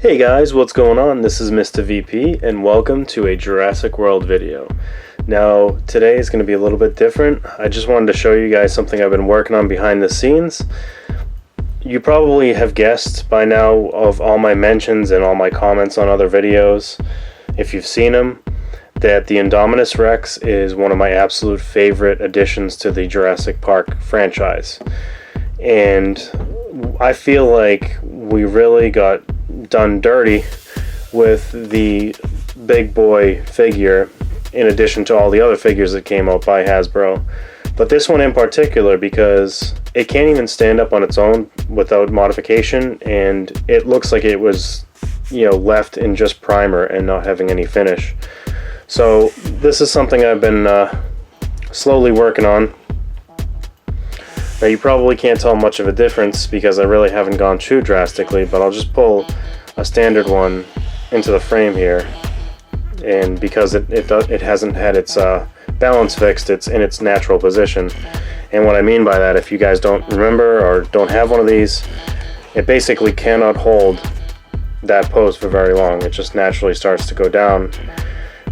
Hey guys, what's going on? This is mistavp and welcome to a Jurassic World video. Now today is going to be a little bit different. I just wanted to show you guys something I've been working on behind the scenes. You probably have guessed by now of all my mentions and all my comments on other videos, if you've seen them, that the Indominus Rex is one of my absolute favorite additions to the Jurassic Park franchise. And I feel like we really got done dirty with the big boy figure in addition to all the other figures that came out by Hasbro, but this one in particular because it can't even stand up on its own without modification, and it looks like it was, left in just primer and not having any finish. So this is something I've been slowly working on. Now you probably can't tell much of a difference because I really haven't gone too drastically, but I'll just pull a standard one into the frame here, and because it hasn't had its balance fixed, it's in its natural position. And what I mean by that, if you guys don't remember or don't have one of these, it basically cannot hold that pose for very long. It just naturally starts to go down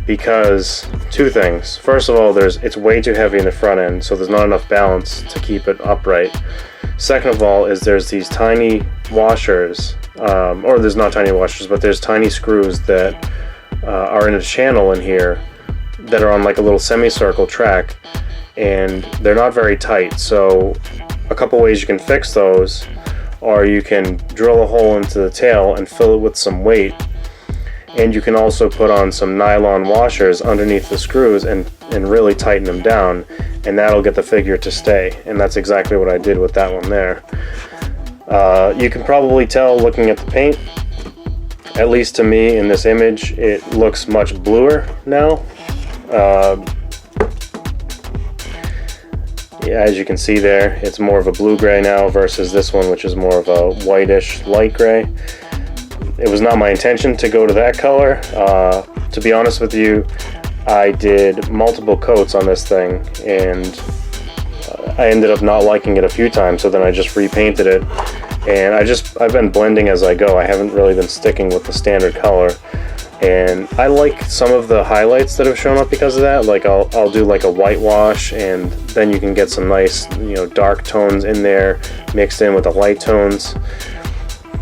because two things. First of all, it's way too heavy in the front end, so there's not enough balance to keep it upright. Second of all is there's these tiny washers, or there's not tiny washers, but there's tiny screws that are in a channel in here that are on like a little semicircle track, and they're not very tight. So a couple ways you can fix those, or you can drill a hole into the tail and fill it with some weight, and you can also put on some nylon washers underneath the screws and really tighten them down, and that'll get the figure to stay. And that's exactly what I did with that one there. You can probably tell looking at the paint, at least to me in this image, it looks much bluer now. Yeah, as you can see there, it's more of a blue-gray now versus this one, which is more of a whitish light gray. It was not my intention to go to that color. To be honest with you, I did multiple coats on this thing, and I ended up not liking it a few times, so then I just repainted it. And I've been blending as I go. I haven't really been sticking with the standard color. And I like some of the highlights that have shown up because of that. Like I'll do like a whitewash, and then you can get some nice, dark tones in there mixed in with the light tones.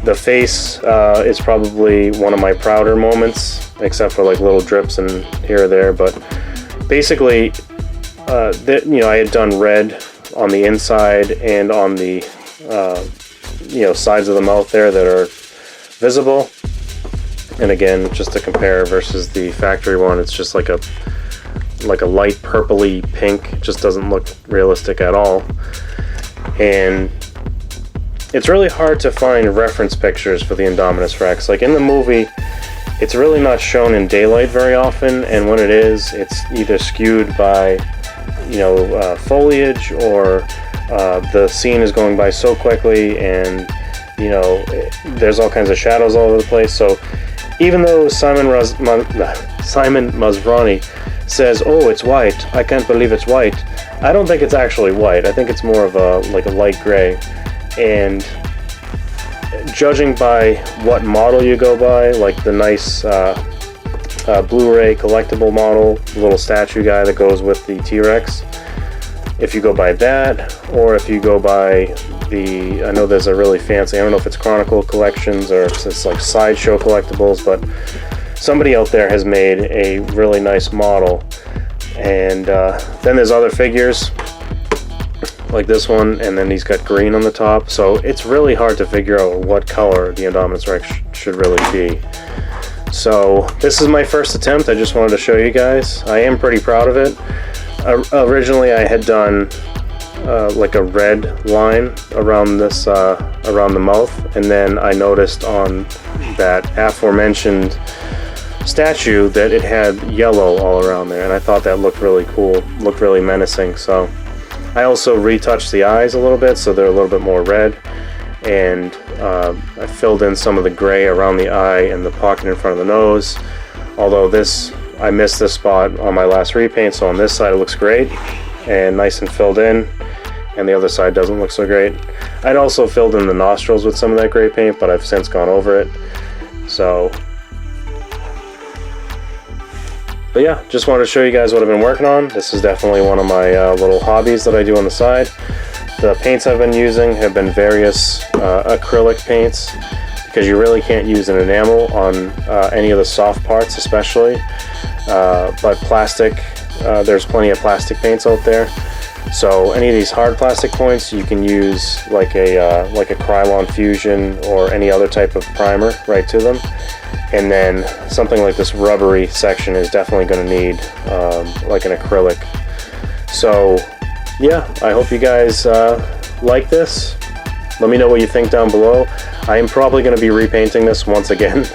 The face is probably one of my prouder moments, except for like little drips and here or there. But basically, I had done red on the inside and on the sides of the mouth there that are visible. And again, just to compare versus the factory one, it's just like a light purpley pink. It just doesn't look realistic at all. And it's really hard to find reference pictures for the Indominus Rex. Like in the movie, it's really not shown in daylight very often, and when it is, it's either skewed by, foliage, or the scene is going by so quickly, and there's all kinds of shadows all over the place. So even though Simon Masrani says, "Oh, it's white. I can't believe it's white," I don't think it's actually white. I think it's more of a light gray. And judging by what model you go by, like the nice Blu-ray collectible model, the little statue guy that goes with the T-Rex, if you go by that, or if you go by I know there's a really fancy, I don't know if it's Chronicle Collections or if it's like Sideshow Collectibles, but somebody out there has made a really nice model. And then there's other figures like this one, and then he's got green on the top, so it's really hard to figure out what color the Indominus Rex should really be. So this is my first attempt. I just wanted to show you guys. I am pretty proud of it. Originally I had done like a red line around this around the mouth, and then I noticed on that aforementioned statue that it had yellow all around there, and I thought that looked really cool, looked really menacing. So I also retouched the eyes a little bit so they're a little bit more red, and I filled in some of the gray around the eye and the pocket in front of the nose, although I missed this spot on my last repaint, so on this side it looks great and nice and filled in, and the other side doesn't look so great. I'd also filled in the nostrils with some of that gray paint, but I've since gone over it. So, but yeah, just wanted to show you guys what I've been working on. This is definitely one of my little hobbies that I do on the side. The paints I've been using have been various acrylic paints, because you really can't use an enamel on any of the soft parts especially. But plastic, there's plenty of plastic paints out there. So any of these hard plastic points, you can use like a Krylon Fusion or any other type of primer right to them. And then something like this rubbery section is definitely going to need like an acrylic. So yeah, I hope you guys like this. Let me know what you think down below. I am probably going to be repainting this once again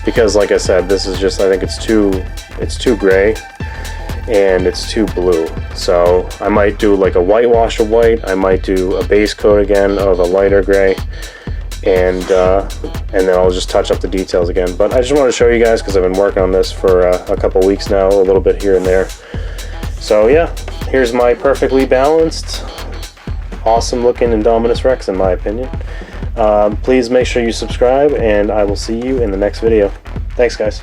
because, like I said, this is just, I think it's too gray and it's too blue. So I might do like a whitewash of white. I might do a base coat again of a lighter gray, and then I'll just touch up the details again. But I just want to show you guys because I've been working on this for a couple weeks now, a little bit here and there. So yeah, here's my perfectly balanced, awesome looking Indominus Rex in my opinion. Please make sure you subscribe, and I will see you in the next video. Thanks guys.